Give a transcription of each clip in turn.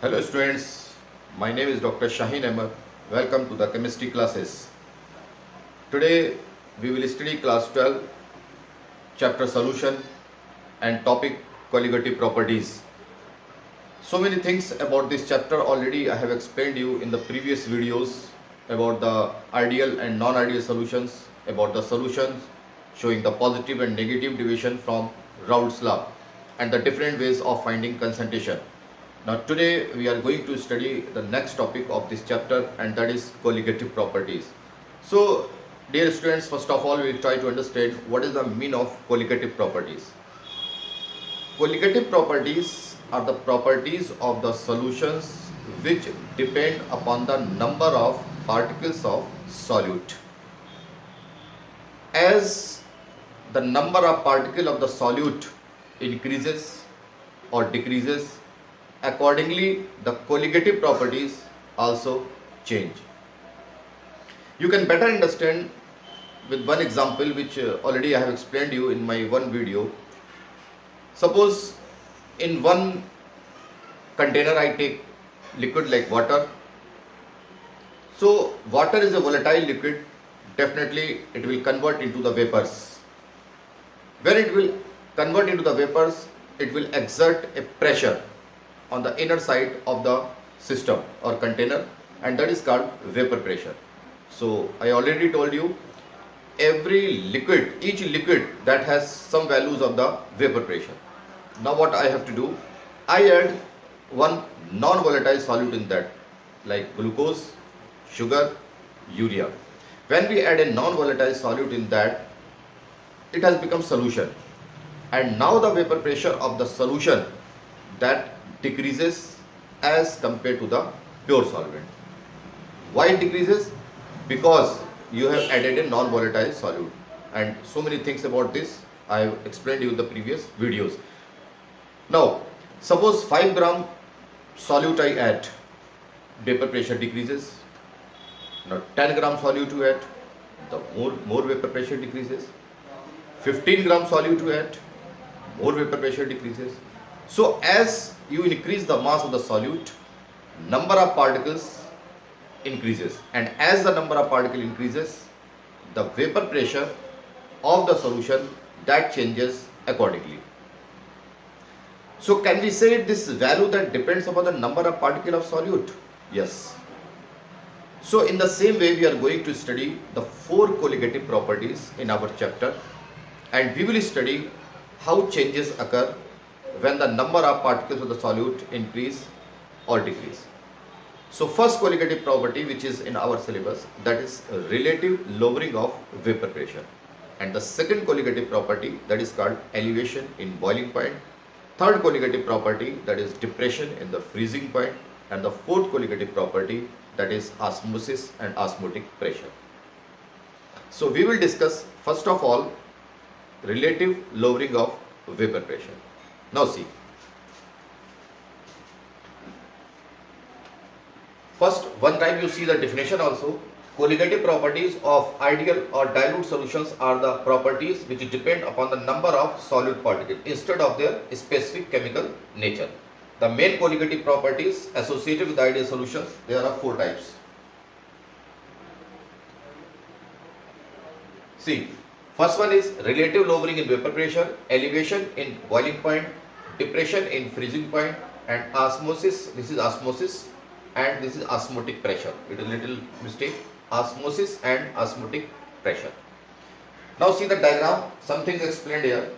Hello students, my name is Dr. Shaheen Ahmed. Welcome to the chemistry classes. Today we will study class 12, chapter solution and topic colligative properties. So many things about this chapter already I have explained you in the previous videos about the ideal and non-ideal solutions, about the solutions showing the positive and negative deviation from Raoult's law and the different ways of finding concentration. Now today we are going to study the next topic of this chapter, and that is colligative properties. So dear students, first of all we will try to understand what is the meaning of colligative properties. Colligative properties are the properties of the solutions which depend upon the number of particles of solute. As the number of particles of the solute increases or decreases, accordingly the colligative properties also change. You can better understand with one example which already I have explained you in my one video. Suppose in one container I take liquid like water. So water is a volatile liquid, definitely it will convert into the vapors. When it will convert into the vapors, it will exert a pressure on the inner side of the system or container, and that is called vapor pressure. So I already told you every liquid, each liquid that has some values of the vapor pressure. Now what I have to do, I add one non-volatile solute in that, like glucose, sugar, urea. When we add a non-volatile solute in that, it has become solution, and now the vapor pressure of the solution that decreases as compared to the pure solvent. Why it decreases? Because you have added a non-volatile solute, and so many things about this I have explained you in the previous videos. Now suppose 5 gram solute I add, vapor pressure decreases. Now 10 gram solute you add, the more vapor pressure decreases. 15 gram solute you add, more vapor pressure decreases. So as you increase the mass of the solute, number of particles increases, and as the number of particles increases, the vapor pressure of the solution that changes accordingly. So can we say this value that depends upon the number of particles of solute? Yes. So in the same way we are going to study the 4 colligative properties in our chapter, and we will study how changes occur when the number of particles of the solute increase or decrease. So first colligative property which is in our syllabus, that is relative lowering of vapor pressure, and the second colligative property that is called elevation in boiling point, third colligative property that is depression in the freezing point, and the fourth colligative property that is osmosis and osmotic pressure. So we will discuss first of all relative lowering of vapor pressure. Now see, first one time you see the definition also. Colligative properties of ideal or dilute solutions are the properties which depend upon the number of solute particles instead of their specific chemical nature. The main colligative properties associated with ideal solutions, there are 4 types. See, first one is relative lowering in vapor pressure, elevation in boiling point, depression in freezing point, and osmosis. This is osmosis, and this is osmotic pressure. It is a little mistake. Osmosis and osmotic pressure. Now see the diagram. Something is explained here.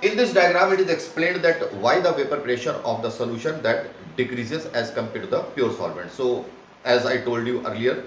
In this diagram it is explained that why the vapor pressure of the solution that decreases as compared to the pure solvent. So as I told you earlier,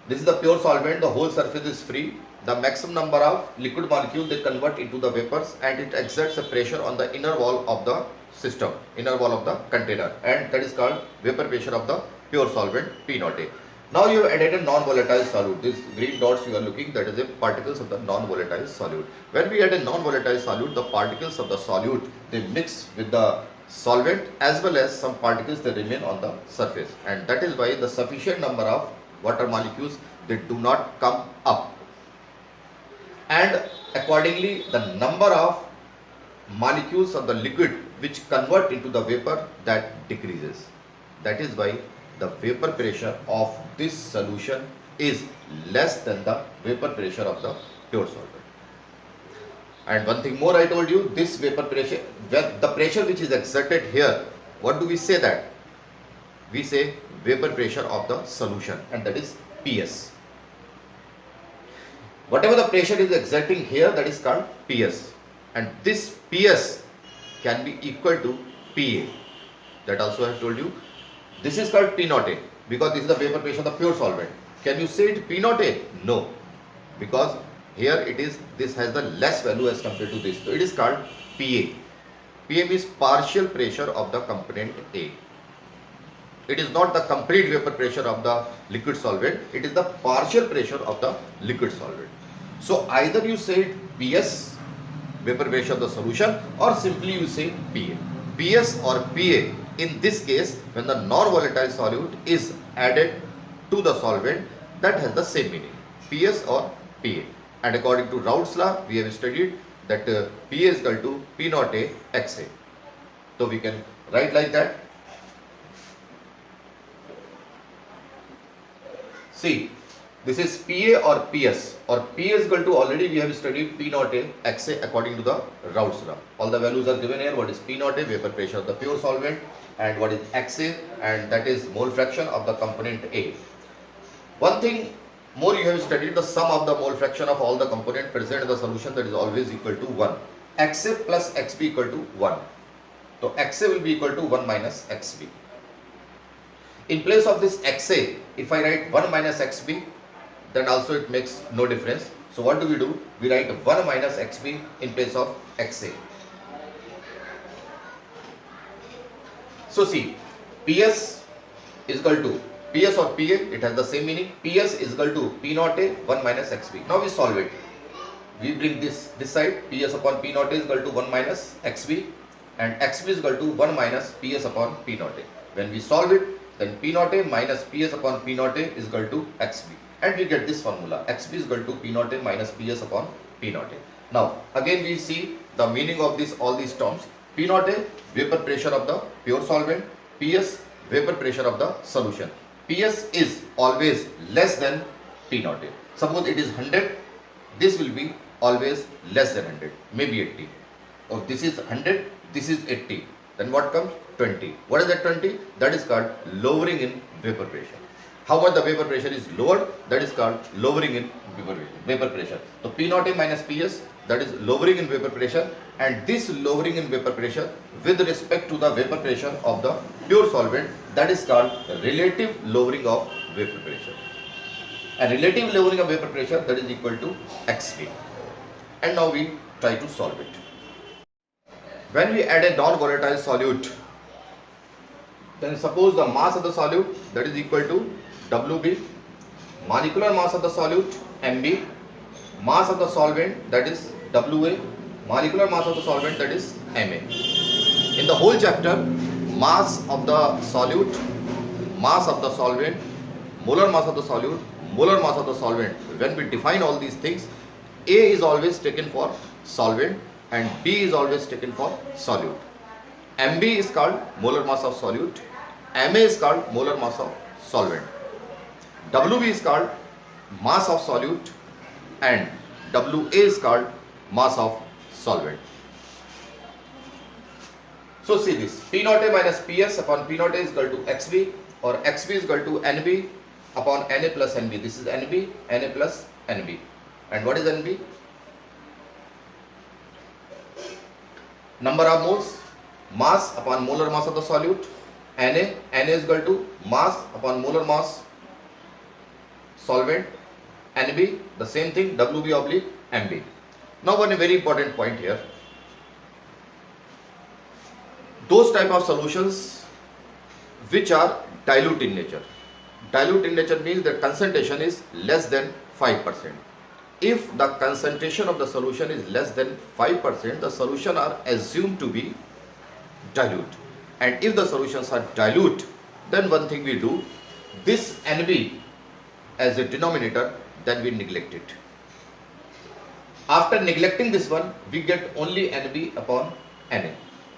this is the pure solvent, the whole surface is free. The maximum number of liquid molecules they convert into the vapors, and it exerts a pressure on the inner wall of the system, inner wall of the container, and that is called vapor pressure of the pure solvent, P naught A. Now you have added a non-volatile solute. These green dots you are looking, that is the particles of the non-volatile solute. When we add a non-volatile solute, the particles of the solute they mix with the solvent, as well as some particles they remain on the surface, and that is why the sufficient number of water molecules they do not come up, and accordingly the number of molecules of the liquid which convert into the vapor, that decreases. That is why the vapor pressure of this solution is less than the vapor pressure of the pure solvent. And one thing more I told you, this vapor pressure, the pressure which is exerted here, what do we say that? We say vapor pressure of the solution, and that is PS. Whatever the pressure is exerting here, that is called PS, and this PS can be equal to PA. That also I have told you. This is called P naught A because this is the vapor pressure of the pure solvent. Can you say it P naught A? No, because here it is, this has the less value as compared to this, so it is called PA. PA means partial pressure of the component A. It is not the complete vapor pressure of the liquid solvent, it is the partial pressure of the liquid solvent. So either you say PS, vapor pressure of the solution, or simply you say PA. PS or PA, in this case, when the non-volatile solute is added to the solvent, that has the same meaning, PS or PA. And according to Raoult's law, we have studied that PA is equal to P naught A XA. So we can write like that. See, this is PA or PS, or PA is equal to, already we have studied P naught A XA according to the Raoult's law. All the values are given here. What is P naught A, vapor pressure of the pure solvent, and what is XA, and that is mole fraction of the component A. One thing more, you have studied the sum of the mole fraction of all the component present in the solution, that is always equal to 1. XA plus XB equal to 1. So XA will be equal to 1 minus XB. In place of this XA, if I write 1 minus XB, then also it makes no difference. So what do? We write 1 minus XB in place of XA. So see, PS is equal to PS or PA, it has the same meaning. PS is equal to P naught A 1 minus XB. Now we solve it. We bring this side, PS upon P naught A is equal to 1 minus XB, and XB is equal to 1 minus PS upon P naught A. When we solve it, then P naught A minus PS upon P naught A is equal to XB, and we get this formula, XB is equal to P naught A minus PS upon P naught A. Now again we see the meaning of this, all these terms. P naught A, vapor pressure of the pure solvent. PS, vapor pressure of the solution. PS is always less than P naught A. Suppose it is 100, this will be always less than 100, maybe 80. Or this is 100, this is 80. Then what comes? 20. What is that 20? That is called lowering in vapor pressure. How much the vapor pressure is lowered? That is called lowering in vapor pressure. So P naught A minus PS, that is lowering in vapor pressure, and this lowering in vapor pressure with respect to the vapor pressure of the pure solvent, that is called relative lowering of vapor pressure. And relative lowering of vapor pressure, that is equal to XV. And now we try to solve it. When we add a non-volatile solute, then suppose the mass of the solute, that is equal to WB, molecular mass of the solute MB, mass of the solvent, that is WA, molecular mass of the solvent, that is MA. In the whole chapter, mass of the solute, mass of the solvent, molar mass of the solute, molar mass of the solvent, when we define all these things, A is always taken for solvent and B is always taken for solute. MB is called molar mass of solute, MA is called molar mass of solvent, WB is called mass of solute, and WA is called mass of solvent. So see this, P naught A minus PS upon P naught A is equal to XB, or XB is equal to NB upon NA plus NB. This is NB, NA plus NB. And what is NB? Number of moles, mass upon molar mass of the solute. NA is equal to mass upon molar mass solvent. NB, the same thing, WB oblique MB. Now one very important point here. Those type of solutions which are dilute in nature. Dilute in nature means the concentration is less than 5%. If the concentration of the solution is less than 5%, the solution are assumed to be dilute. And if the solutions are dilute, then one thing we do, this NB as a denominator, then we neglect it. After neglecting this one, we get only NB upon NA.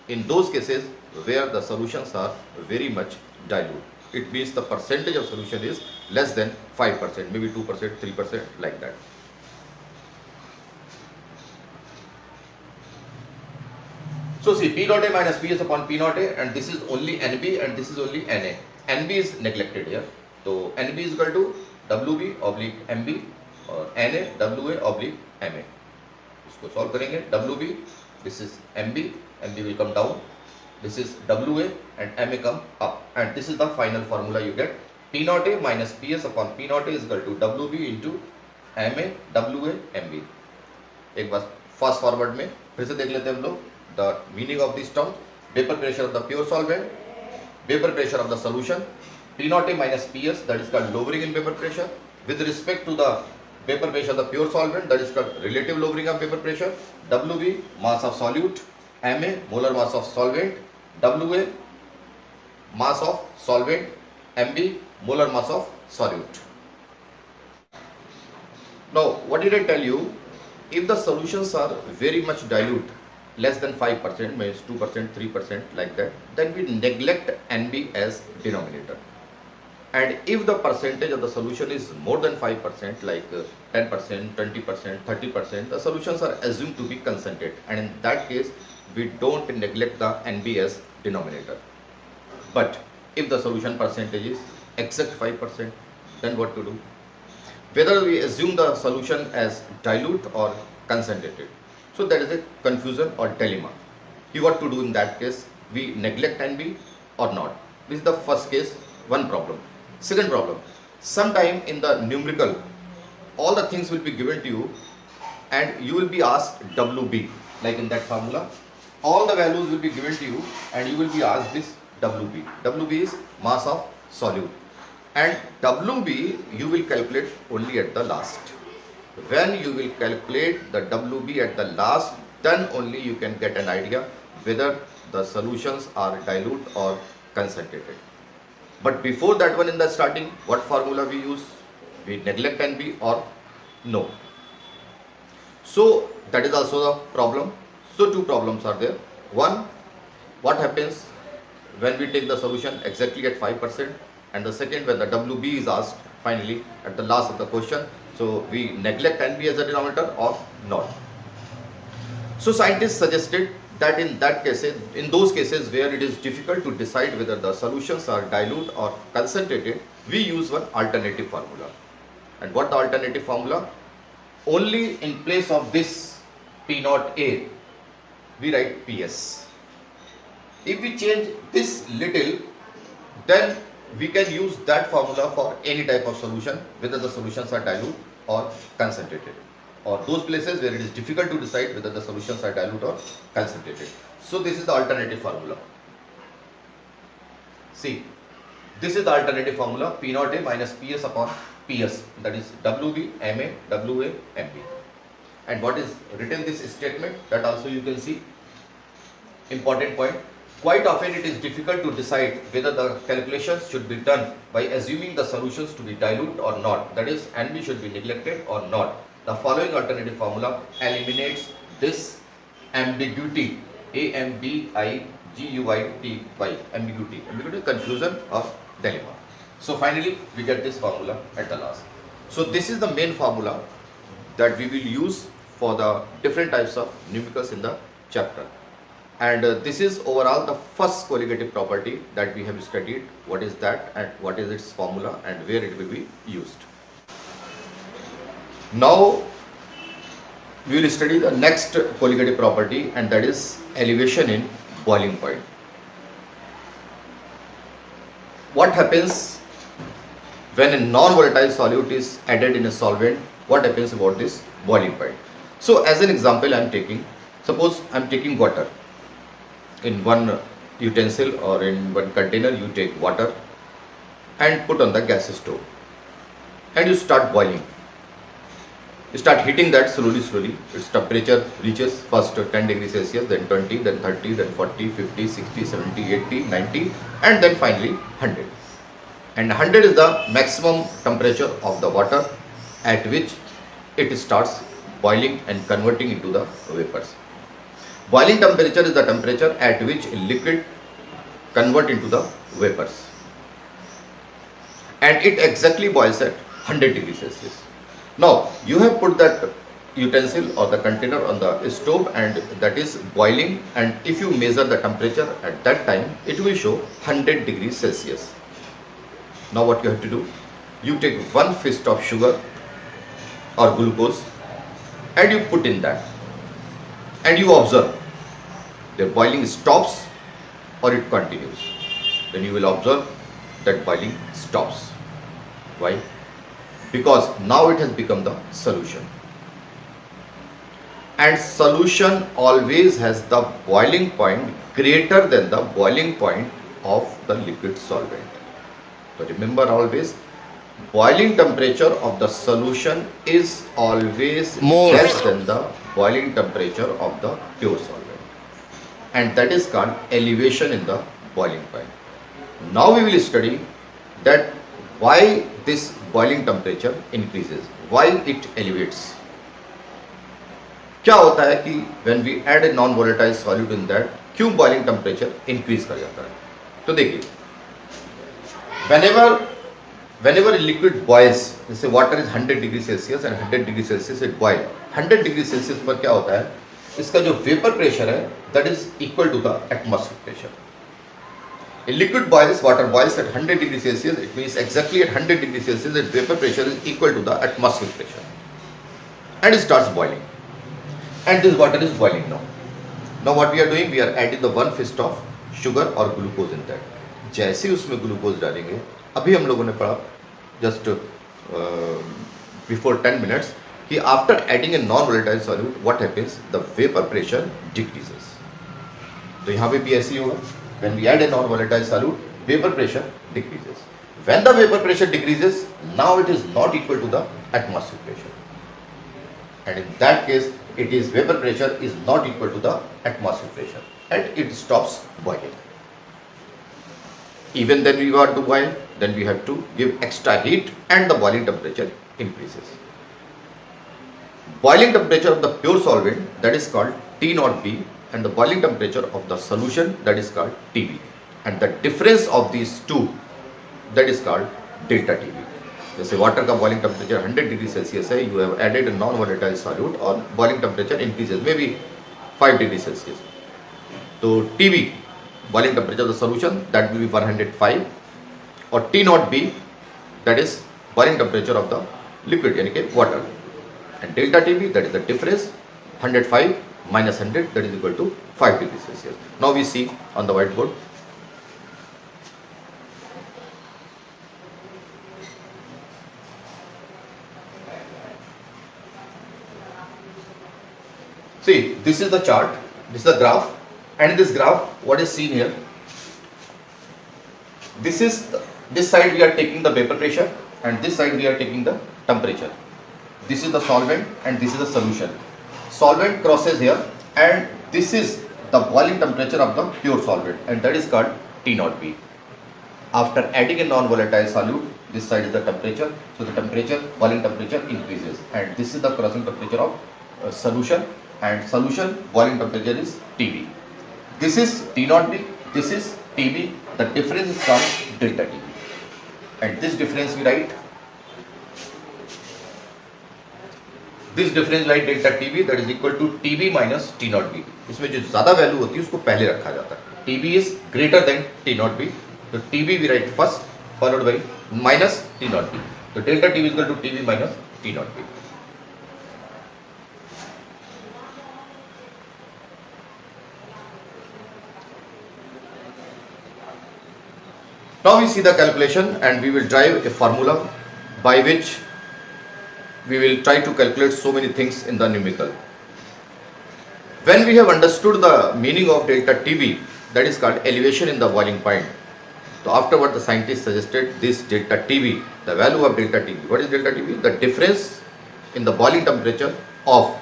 in those cases where the solutions are very much dilute. It means the percentage of solution is less than 5%, maybe 2%, 3%, like that. So see, P naught A minus Ps upon P naught A, and this is only Nb and this is only Na. Nb is neglected here. So Nb is equal to Wb oblique Mb और Na Wa oblique Ma. इसको solve करेंगे. Wb, this is Mb, Mb will come down. This is Wa and Ma come up, and this is the final formula you get. P naught A minus Ps upon P naught A is equal to Wb into Ma Wa Mb. एक बार fast forward में फिर से देख लेते हैं हम लोग. The meaning of this term: vapor pressure of the pure solvent, vapor pressure of the solution, P naught A minus Ps, that is called lowering in vapor pressure, with respect to the vapor pressure of the pure solvent, that is called relative lowering of vapor pressure. Wb, mass of solute, Ma, molar mass of solvent, Wa, mass of solvent, Mb, molar mass of solute. Now what did I tell you? If the solutions are very much dilute, less than 5%, means 2%, 3%, like that, then we neglect Nb as denominator. And if the percentage of the solution is more than 5%, like 10%, 20%, 30%, the solutions are assumed to be concentrated, and in that case we don't neglect the Nb as denominator. But if the solution percentage is exact 5%, then what to do? Whether we assume the solution as dilute or concentrated. So there is a confusion or dilemma. What to do in that case? We neglect Nb or not? This is the first case, one problem. Second problem, sometime in the numerical, all the things will be given to you and you will be asked Wb, like in that formula. All the values will be given to you and you will be asked this Wb. Wb is mass of solute, and Wb you will calculate only at the last. When you will calculate the Wb at the last, then only you can get an idea whether the solutions are dilute or concentrated. But before that one, in the starting, what formula we use? We neglect Nb or no? So that is also the problem. So two problems are there. One, what happens when we take the solution exactly at 5%, and the second, when the Wb is asked finally at the last of the question, so we neglect Nb as a denominator or not. So scientists suggested that in those cases where it is difficult to decide whether the solutions are dilute or concentrated, we use one alternative formula. And what the alternative formula? Only in place of this P naught A, we write Ps. If we change this little, then we can use that formula for any type of solution, whether the solutions are dilute or concentrated, or those places where it is difficult to decide whether the solutions are dilute or concentrated. So this is the alternative formula. See, this is the alternative formula: P naught A minus Ps upon Ps, that is Wb, Ma, Wa, Mb. And what is written this statement, that also you can see. Important point: quite often it is difficult to decide whether the calculations should be done by assuming the solutions to be dilute or not, that is Nb should be neglected or not. The following alternative formula eliminates this ambiguity, ambiguity, ambiguity, confusion or dilemma. So finally we get this formula at the last. So this is the main formula that we will use for the different types of numericals in the chapter. And this is overall the first colligative property that we have studied. What is that, and what is its formula, and where it will be used. Now we will study the next colligative property, and that is elevation in boiling point. What happens when a non-volatile solute is added in a solvent? What happens about this boiling point? So as an example I am taking, suppose I am taking water. In one utensil or in one container you take water and put on the gas stove, and you start boiling. You start heating that slowly. Its temperature reaches first 10 degrees Celsius, then 20, then 30, then 40, 50, 60, 70, 80, 90, and then finally 100. And 100 is the maximum temperature of the water at which it starts boiling and converting into the vapors. Boiling temperature is the temperature at which a liquid convert into the vapors, and it exactly boils at 100 degrees Celsius. Now you have put that utensil or the container on the stove and that is boiling, and if you measure the temperature at that time, it will show 100 degrees Celsius. Now what you have to do, you take one fist of sugar or glucose and you put in that, and you observe the boiling stops or it continues. Then you will observe that boiling stops. Why? Because now it has become the solution, and solution always has the boiling point greater than the boiling point of the liquid solvent. So remember always, boiling temperature of the solution is always More. less than the boiling temperature of the pure solvent, and that is called elevation in the boiling point. Now we will study that why this boiling temperature increases, why it elevates. क्या होता है कि when we add a non volatile solute in that, क्यों boiling temperature increase कर जाता है? तो देखिए, whenever a liquid boils, जैसे water is 100 degree Celsius and 100 degree Celsius it boil. 100 degree Celsius पर क्या होता है, इसका जो vapor pressure है that is equal to the atmospheric pressure. A liquid boils, water boils at 100 degree Celsius, it means exactly at 100 degree Celsius its vapor pressure is equal to the atmospheric pressure, and it starts boiling, and this water is boiling now. Now what we are doing, we are adding the one fist of sugar or glucose in that. जैसे ही उसमें glucose डालेंगे, अभी हम लोगों ने पढ़ा just before 10 minutes कि after adding a non volatile solute what happens, the vapour pressure decreases. तो यहाँ पे भी ऐसे ही होगा, when we add a non volatile solute, vapor pressure decreases. When the vapor pressure decreases, now it is not equal to the atmospheric pressure, and in that case it is vapor pressure is not equal to the atmospheric pressure, and it stops boiling. Even then we want to boil, then we have to give extra heat and the boiling temperature increases. Boiling temperature of the pure solvent, that is called T naught B, and the boiling temperature of the solution, that is called TB, and the difference of these two, that is called delta TB. जैसे water का boiling temperature 100 degree Celsius है, you have added a non volatile solute और boiling temperature increases maybe 5 degree Celsius. तो TB, boiling temperature of the solution, that will be 105, और T naught B, that is boiling temperature of the liquid यानी कि water, and delta TB, that is the difference, 105 minus 100, that is equal to 5 degrees Celsius. Now we see on the whiteboard. See, this is the chart, this is the graph, and in this graph what is seen here, this side we are taking the vapor pressure and this side we are taking the temperature. This is the solvent and this is the solution. Solvent crosses here, and this is the boiling temperature of the pure solvent, and that is called T naught B. After adding a non-volatile solute, this side is the temperature, so the temperature, boiling temperature increases, and this is the crossing temperature of solution, and solution boiling temperature is TB. This is T naught B, this is TB, the difference is called delta TB, and this difference we write, this difference like delta TB, that is equal to TB minus T naught B. इसमें जो ज़्यादा value होती है उसको पहले रखा जाता है. TB is greater than T naught B, तो TB we write first followed by minus T naught B. So delta TB is equal to TB minus T naught B. Now we see the calculation, and we will drive a formula by which we will try to calculate so many things in the numerical. When we have understood the meaning of delta TB, that is called elevation in the boiling point. So afterward the scientists suggested this delta TB, the value of delta TB. What is delta TB? The difference in the boiling temperature of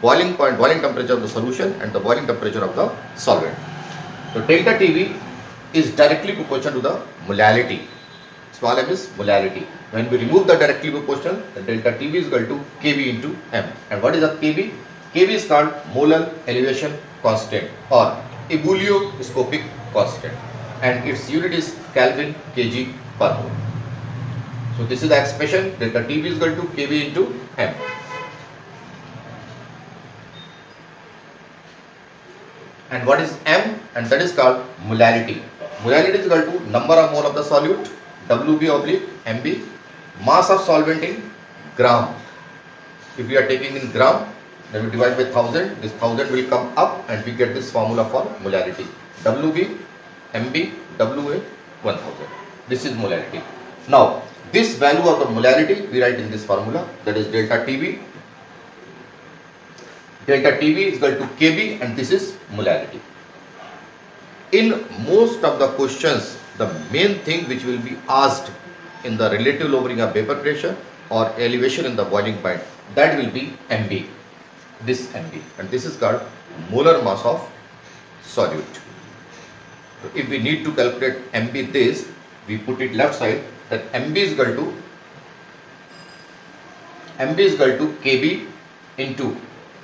boiling point, boiling temperature of the solution and the boiling temperature of the solvent. So delta TB is directly proportional to the molality. Small m is molality. When we remove the directly proportional, the delta TB is equal to Kb into m. And what is the Kb? Kb Kb is called molar elevation constant or ebullioscopic constant, and its unit is Kelvin kg per mole. So this is the expression delta Tb is equal to Kb into m. And what is m? And that is called molarity. Molarity is equal to number of mole of the solute, Wb oblique Mb, mass of solvent in gram. If we are taking in gram, then we divide by 1000. This 1000 will come up and we get this formula for molarity. Wb, Mb, Wa 1000. This is molarity. Now, this value of the molarity we write in this formula, that is delta Tb. Delta Tb is equal to Kb, and this is molarity. In most of the questions, the main thing which will be asked in the relative lowering of vapor pressure or elevation in the boiling point, that will be Mb, this Mb, and this is called molar mass of solute. So if we need to calculate Mb this, we put it left side, that Mb is equal to Kb into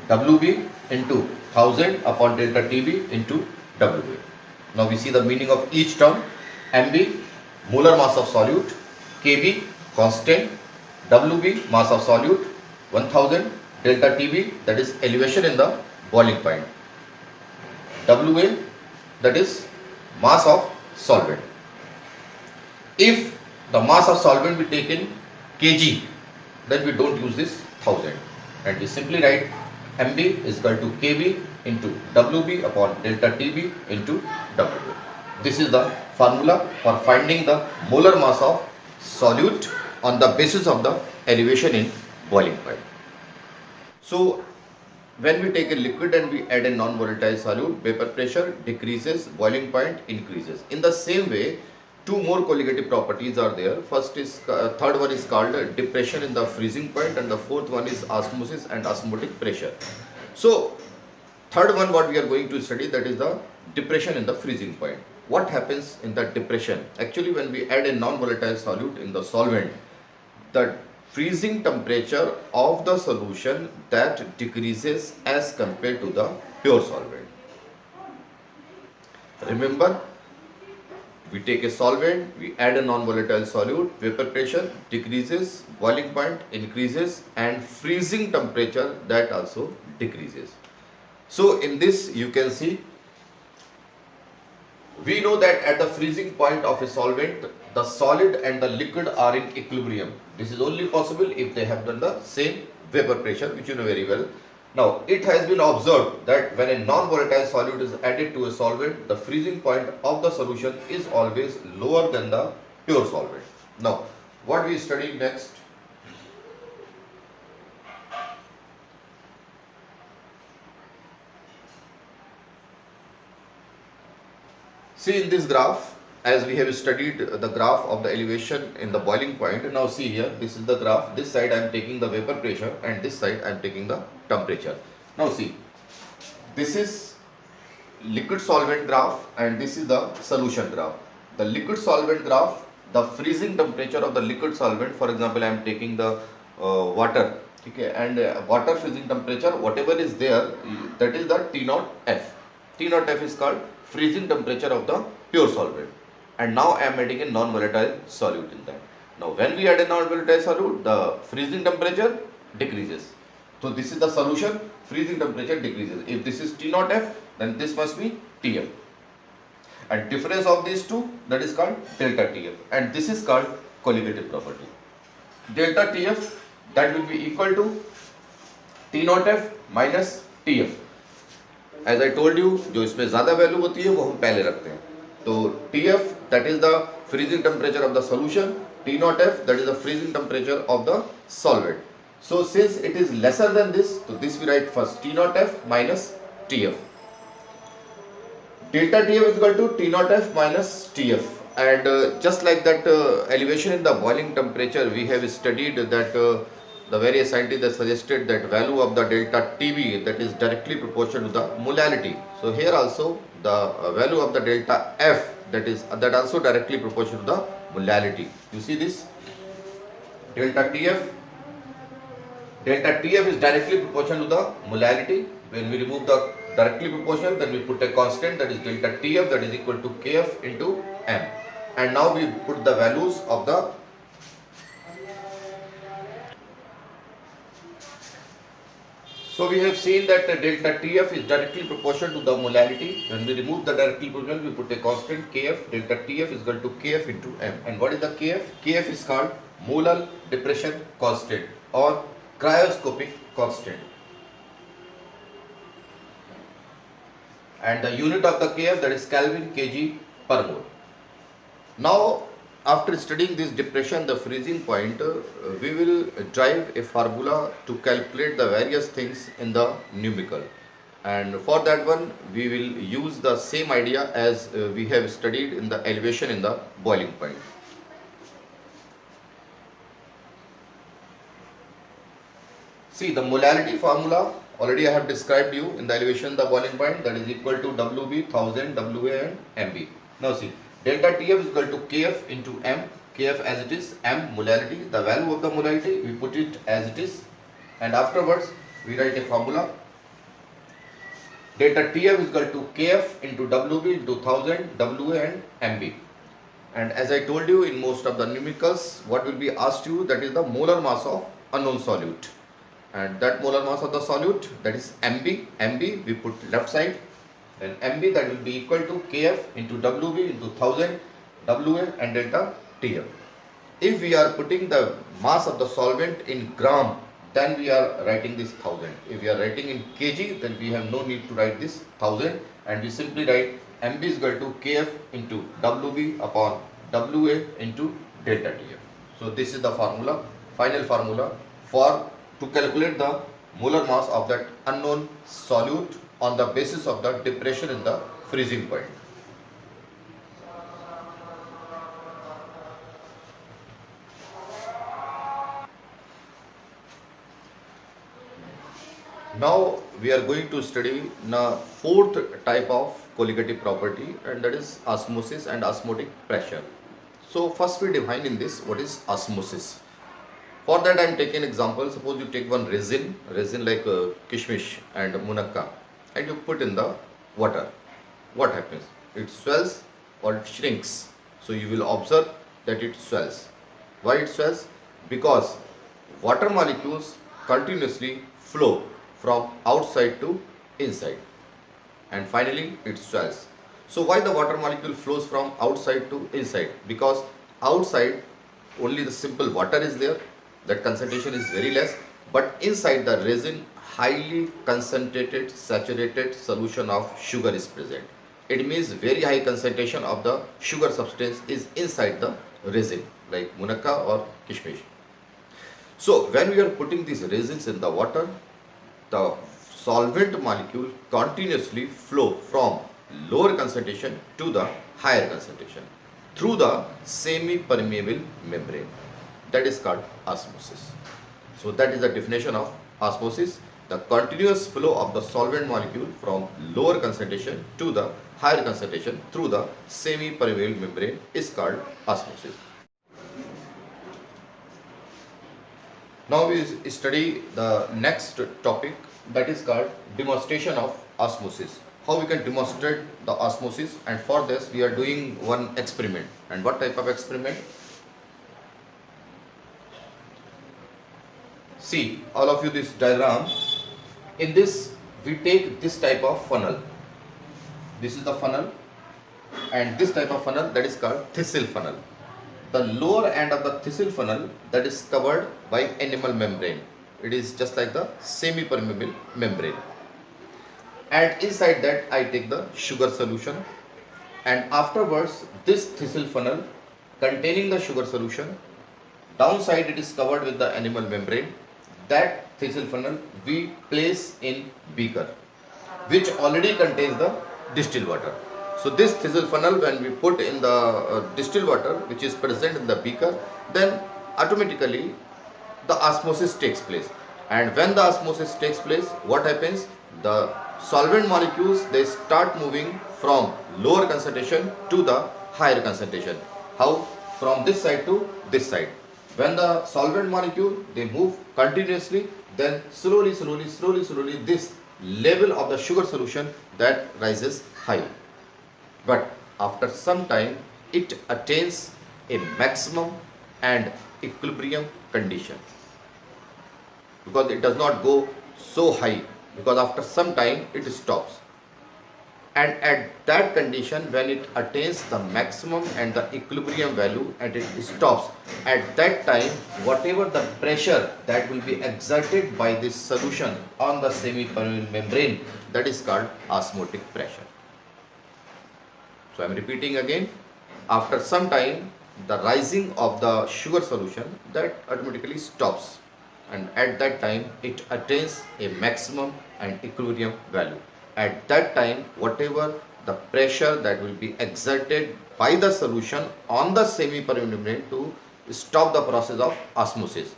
Wb into 1000 upon delta Tb into Wa. Now we see the meaning of each term. Mb, molar mass of solute, Kb, constant, Wb, mass of solute, 1000, delta Tb, that is elevation in the boiling point, Wa, that is mass of solvent. If the mass of solvent be taken kg, then we don't use this 1000, and we simply write Mb is equal to Kb into Wb upon delta Tb into Wa. This is the formula for finding the molar mass of solute on the basis of the elevation in boiling point. So when we take a liquid and we add a non-volatile solute, vapor pressure decreases, boiling point increases. In the same way, two more colligative properties are there. Third one is called depression in the freezing point, and the fourth one is osmosis and osmotic pressure. So third one what we are going to study, that is the depression in the freezing point. What happens in the depression? Actually, when we add a non-volatile solute in the solvent, the freezing temperature of the solution that decreases as compared to the pure solvent. Remember, we take a solvent, we add a non-volatile solute, vapor pressure decreases, boiling point increases, and freezing temperature that also decreases. So in this you can see, we know that at the freezing point of a solvent, the solid and the liquid are in equilibrium. This is only possible if they have done the same vapor pressure, which you know very well. Now, it has been observed that when a non-volatile solute is added to a solvent, the freezing point of the solution is always lower than the pure solvent. Now, what we study next? See in this graph, as we have studied the graph of the elevation in the boiling point. Now see here, this is the graph. This side I am taking the vapor pressure and this side I am taking the temperature. Now see, this is liquid solvent graph and this is the solution graph. The liquid solvent graph, the freezing temperature of the liquid solvent, for example I am taking the water, okay, and water freezing temperature, whatever is there, that is the T0F. T0F is called freezing temperature of the pure solvent, and now I am adding a non-volatile solute in that. Now when we add a non-volatile solute, the freezing temperature decreases. So this is the solution, freezing temperature decreases. If this is T0F, then this must be Tf. And difference of these two, that is called delta Tf, and this is called colligative property. Delta Tf, that will be equal to T0F minus Tf. As I told you, जो इसमें ज़्यादा value होती है वो हम पहले रखते हैं. तो Tf, that is the freezing temperature of the solution, T0F, that is the freezing temperature of the solvent. So since it is lesser than this, so this we write first T0F minus Tf. Delta Tf is equal to T0F minus Tf, and just like that elevation in the boiling temperature, we have studied that the various scientists have suggested that value of the delta Tb, that is directly proportional to the molality. So here also the value of the delta F, that also directly proportional to the molality. You see this delta Tf Delta TF is directly proportional to the molality. When we remove the directly proportional, then we put a constant, that is delta TF, that is equal to KF into M. And now we put the values of the So we have seen that delta TF is directly proportional to the molality. When we remove the directly proportional, we put a constant KF. Delta TF is equal to KF into M. And what is the KF? KF is called molar depression constant or cryoscopic constant. And the unit of the KF, that is Kelvin kg per mole. Now, after studying this depression, the freezing point, we will drive a formula to calculate the various things in the numerical. And for that one, we will use the same idea as we have studied in the elevation in the boiling point. See, the molality formula already I have described you in the elevation the boiling point, that is equal to WB 1000 WA and MB. Now see, delta TF is equal to KF into M, KF as it is, M molality, the value of the molality we put it as it is, and afterwards we write a formula. Delta TF is equal to KF into WB into 1000 WA and MB. And as I told you in most of the numericals, what will be asked you, that is the molar mass of unknown solute. And that molar mass of the solute, that is MB we put left side, and MB that will be equal to KF into WB into 1000 WA and delta TF. If we are putting the mass of the solvent in gram, then we are writing this 1000. If we are writing in kg, then we have no need to write this 1000, and we simply write MB is equal to KF into WB upon WA into delta TF. So this is the formula, final formula for to calculate the molar mass of that unknown solute on the basis of the depression in the freezing point. Now we are going to study the fourth type of colligative property, and that is osmosis and osmotic pressure. So first we define in this what is osmosis. For that I am taking an example. Suppose you take one resin like kishmish and munakka, and you put in the water. What happens? It swells or it shrinks. So you will observe that it swells. Why it swells? Because water molecules continuously flow from outside to inside, and finally it swells. So why the water molecule flows from outside to inside? Because outside only the simple water is there, that concentration is very less, but inside the resin highly concentrated saturated solution of sugar is present. It means very high concentration of the sugar substance is inside the resin like munakka or kishmish. So when we are putting these resins in the water, the solvent molecule continuously flow from lower concentration to the higher concentration through the semi-permeable membrane. That is called osmosis. So that is the definition of osmosis. The continuous flow of the solvent molecule from lower concentration to the higher concentration through the semi-permeable membrane is called osmosis. Now we study the next topic, that is called demonstration of osmosis. How we can demonstrate the osmosis, and for this we are doing one experiment. And what type of experiment? See, all of you, this diagram. In this we take this type of funnel. This is the funnel, and this type of funnel, that is called thistle funnel. The lower end of the thistle funnel, that is covered by enamel membrane. It is just like the semi-permeable membrane. And inside that I take the sugar solution, and afterwards this thistle funnel containing the sugar solution, downside it is covered with the enamel membrane. That thistle funnel we place in beaker which already contains the distilled water. So this thistle funnel, when we put in the distilled water which is present in the beaker, then automatically the osmosis takes place. And when the osmosis takes place, what happens? The solvent molecules, they start moving from lower concentration to the higher concentration. How? From this side to this side. When the solvent molecule, they move continuously, then slowly, this level of the sugar solution that rises high. But after some time, it attains a maximum and equilibrium condition, because it does not go so high, because after some time it stops. And at that condition, when it attains the maximum and the equilibrium value and it stops, at that time whatever the pressure that will be exerted by this solution on the semi-permeable membrane, that is called osmotic pressure. So I am repeating again, after some time the rising of the sugar solution, that automatically stops, and at that time it attains a maximum and equilibrium value. At that time, whatever the pressure that will be exerted by the solution on the semi-permeable membrane to stop the process of osmosis,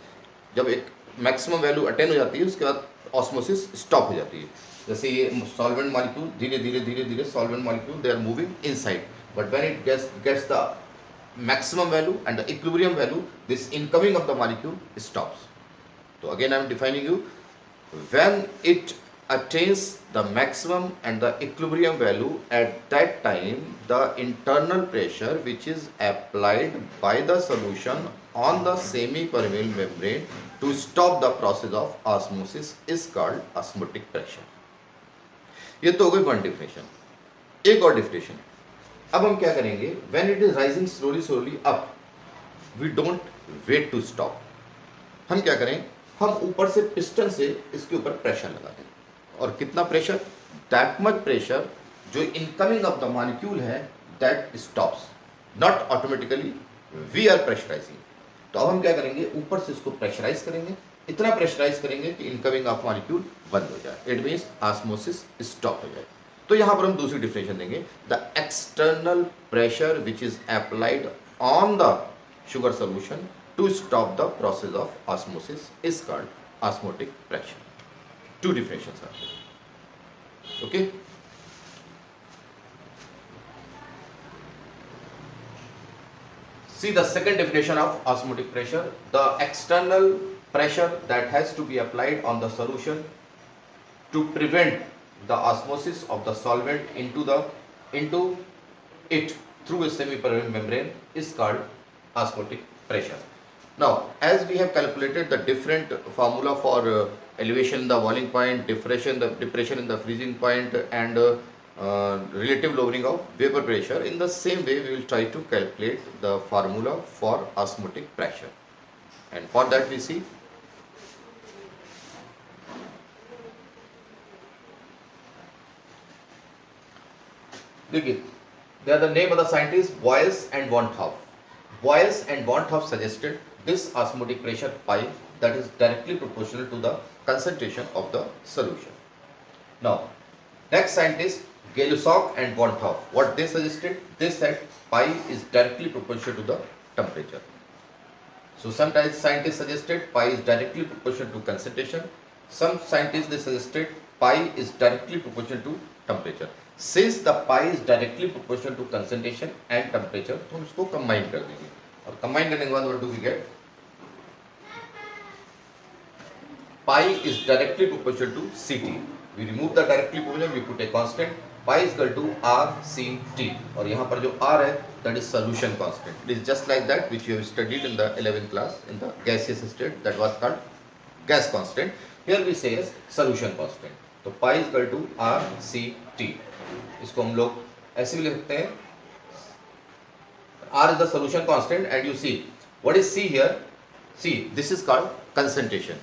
जब एक maximum value attain हो जाती है, उसके बाद osmosis stop हो जाती है. जैसे ये सॉल्वेंट मॉलिक्यूल धीरे धीरे solvent molecule they are moving inside, but when it gets the maximum value and the equilibrium value, this incoming of the molecule stops. So again I am defining you, when it attains the maximum and the equilibrium value, at that time the internal pressure which is applied by the solution on the semi-permeable membrane to stop the process of osmosis is called osmotic pressure. ये तो हो गई one definition. एक और definition. अब हम क्या करेंगे, when it is rising slowly up, we don't wait to stop. हम क्या करें, हम ऊपर से पिस्टन से इसके ऊपर प्रेशर लगा दें. और कितना प्रेशर, दैट मच प्रेशर जो इनकमिंग ऑफ द मॉलिक्यूल है that stops, not automatically, we are pressurising. तो अब हम क्या करेंगे, ऊपर से इसको प्रेशराइज करेंगे, इतना प्रेशराइज करेंगे कि इनकमिंग ऑफ मॉलिक्यूल बंद हो जाए. इट मींस ऑस्मोसिस स्टॉप हो जाए. तो यहां पर हम दूसरी डिफिनेशन देंगे, the external pressure which is applied on the sugar solution to stop the process of osmosis is called osmotic pressure. Two definitions are there. Okay. See the second definition of osmotic pressure, the external pressure that has to be applied on the solution to prevent the osmosis of the solvent into it through a semi-permeable membrane is called osmotic pressure. Now, as we have calculated the different formula for elevation in the boiling point, depression in the freezing point, and relative lowering of vapor pressure, in the same way we will try to calculate the formula for osmotic pressure. And for that we see, देखिए, they are the name of the scientists Boyles and Van 't Hoff. Boyles and Van 't Hoff suggested this osmotic pressure pi that is directly proportional to the concentration of the solution. Now, next scientist Gay-Lussac and Van 't Hoff, what they suggested? They said pi is directly proportional to the temperature. So sometimes scientists suggested pi is directly proportional to concentration. Some scientists they suggested pi is directly proportional to temperature. Since the pi is directly proportional to concentration and temperature, तो हम इसको combine कर देंगे. और combine करने के बाद what do we get? Pi is directly proportional to Ct. We remove the directly proportional, we put a constant. Pi is equal to RCT. और यहाँ पर जो R है, that is solution constant. It is just like that which you have studied in the 11th class in the gaseous state, that was called gas constant. Here we say as solution constant. तो pi is equal to RCT. इसको हम लोग ऐसे भी लिख सकते हैं, R is the solution constant, and you see what is C here. See, this is called concentration,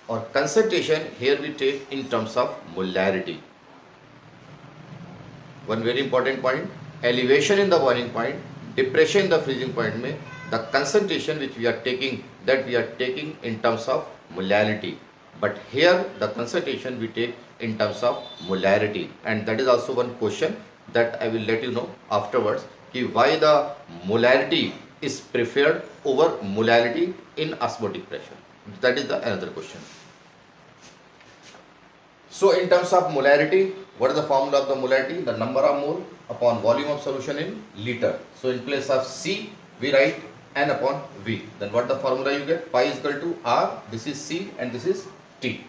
or concentration here we take in terms of molarity. One very important point, elevation in the boiling point, depression in the freezing point में the concentration which we are taking, that we are taking in terms of molarity, but here the concentration we take in terms of molarity. And that is also one question that I will let you know afterwards, कि why the molarity is preferred over molality in osmotic pressure. That is the another question. So in terms of molarity, what is the formula of the molarity? The number of mole upon volume of solution in liter. So in place of C we write N upon V. Then what the formula you get? Pi is equal to R, this is C and this is T.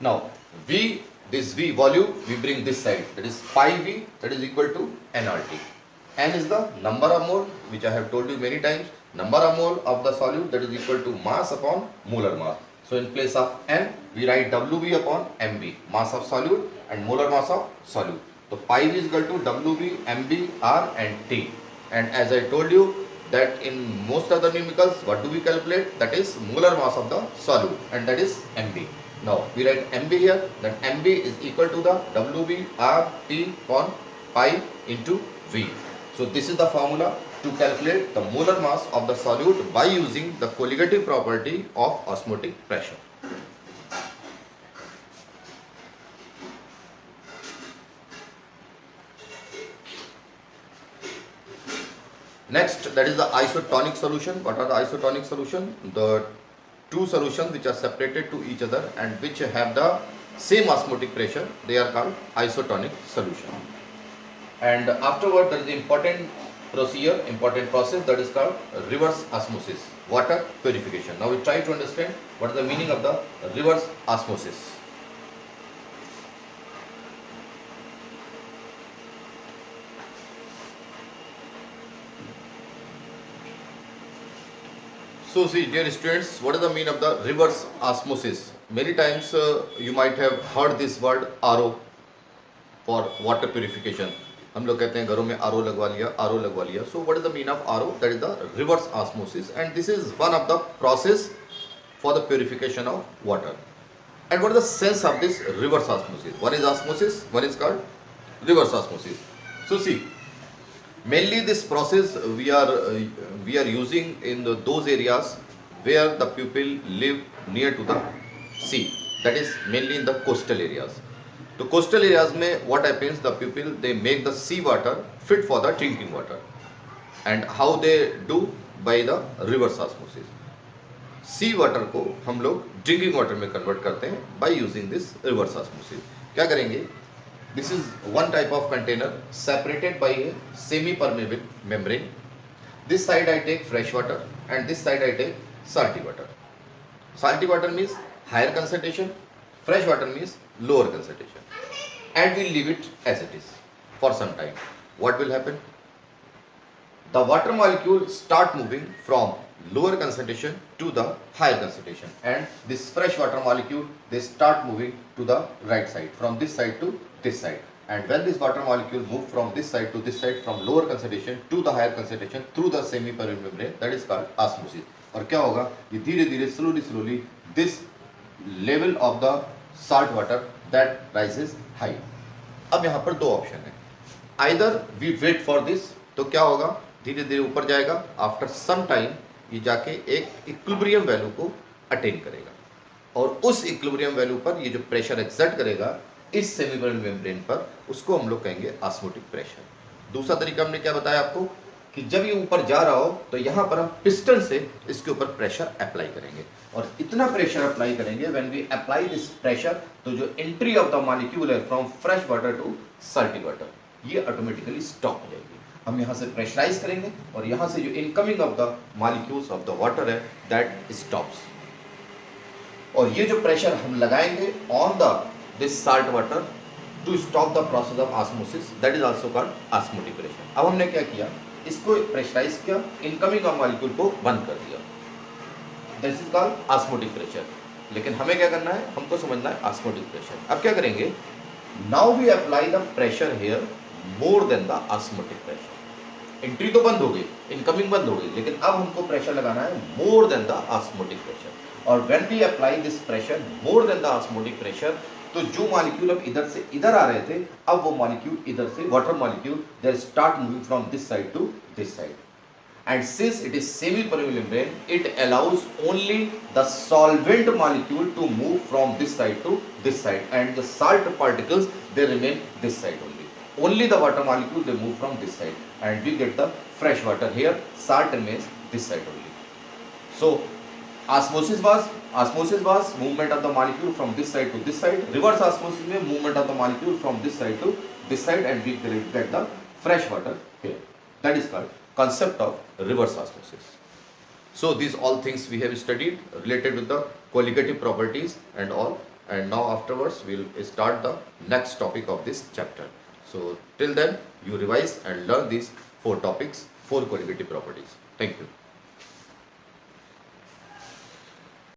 Now V, this V volume, we bring this side, that is pi V, that is equal to nRT. N is the number of mole, which I have told you many times, number of mole of the solute, that is equal to mass upon molar mass. So in place of N, we write WV upon MB, mass of solute and molar mass of solute. So pi V is equal to WV, MB, R and T. And as I told you that in most of the numericals, what do we calculate? That is molar mass of the solute, and that is MB. Now we write MB here, then MB is equal to the WB R T upon pi into V. So this is the formula to calculate the molar mass of the solute by using the colligative property of osmotic pressure. Next, that is the isotonic solution. What are the isotonic solution? The two solutions which are separated to each other and which have the same osmotic pressure, they are called isotonic solution. And afterward, there is the important procedure, important process, that is called reverse osmosis, water purification. Now we try to understand what is the meaning of the reverse osmosis. So see, dear students, what is the meaning of the reverse osmosis? Many times you might have heard this word RO for water purification. हम लोग कहते हैं घरों में RO लगवा लिया. So what is the meaning of RO? That is the reverse osmosis, and this is one of the process for the purification of water. And what is the sense of this reverse osmosis? One is osmosis, one is called reverse osmosis. So see, mainly this process we are using in those areas where the people live near to the sea, that is mainly in the coastal areas. So coastal areas में what happens, the people they make the sea water fit for the drinking water, and how they do? By the reverse osmosis. Sea water को हम लोग drinking water में convert करते हैं by using this reverse osmosis. क्या करेंगे? This is one type of container separated by a semi permeable membrane. This side I take fresh water and this side I take salty water. Salty water means higher concentration, fresh water means lower concentration, and we leave it as it is for some time. What will happen? The water molecule start moving from lower concentration to the higher concentration, and this fresh water molecule they start moving to the right side, from this side to this side. And when this water molecule move from this side to this side, from lower concentration to the higher concentration through the semi-permeable membrane, that is called osmosis. और क्या होगा? ये धीरे धीरे slowly this level of the salt water that rises high. अब यहाँ पर दो ऑप्शन है. Either we wait for this, तो क्या होगा? धीरे धीरे ऊपर जाएगा. After some time ये जाके एक इक्विलिब्रियम वैल्यू को अटेन करेगा, और उस इक्विलिब्रियम वैल्यू पर ये जो प्रेशर एक्सर्ट करेगा इस सेमी-परमेबल मेम्ब्रेन पर, उसको हम लोग कहेंगे ऑस्मोटिक प्रेशर. दूसरा तरीका हमने क्या बताया आपको कि जब ये ऊपर जा रहा हो तो यहाँ पर हम पिस्टन से इसके ऊपर प्रेशर अप्लाई करेंगे, और इतना प्रेशर अप्लाई करेंगे when we apply this pressure, तो जो एंट्री ऑफ द मॉलिक्यूल है from fresh water to salty water, ये ऑटोमेटिकली स्टॉप हो जाएगी. हम यहाँ से प्रेशराइज करेंगे और यहाँ से जो incoming of the molecules of the water है दैट स्टॉप्स. और ये जो प्रेशर हम लगाएंगे on the this salt water to stop the process of osmosis, that is also called osmotic pressure. अब हमने क्या किया? इसको प्रेशराइज किया, इनकमिंग ऑफ मॉलिक्यूल को बंद कर दिया, this is called osmotic pressure. लेकिन हमें क्या करना है? हमको समझना है ऑस्मोटिक प्रेशर. अब क्या करेंगे? Now we apply the pressure here more than the osmotic pressure. Entry तो बंद हो गई, इनकमिंग बंद हो गई, लेकिन अब हमको प्रेशर लगाना है more than the osmotic pressure. और when we apply this pressure more than the osmotic pressure, तो जो मॉलिक्यूल अब इधर से इधर आ रहे थे, अब वो मॉलिक्यूल इधर से water molecule they start moving from this side to this side. And since it is semi permeable membrane, it allows only the solvent molecule to move from this side to this side, and the salt particles they remain this side only. Only the water molecule they move from this side, and we get the fresh water here. Salt remains this side only. So osmosis was movement of the molecule from this side to this side. Reverse osmosis में movement of the molecule from this side to this side, and we get the fresh water here. That is called concept of reverse osmosis. So these all things we have studied related with the colligative properties and all, and now afterwards we will start the next topic of this chapter. So till then you revise and learn these 4 topics, 4 colligative properties. Thank you.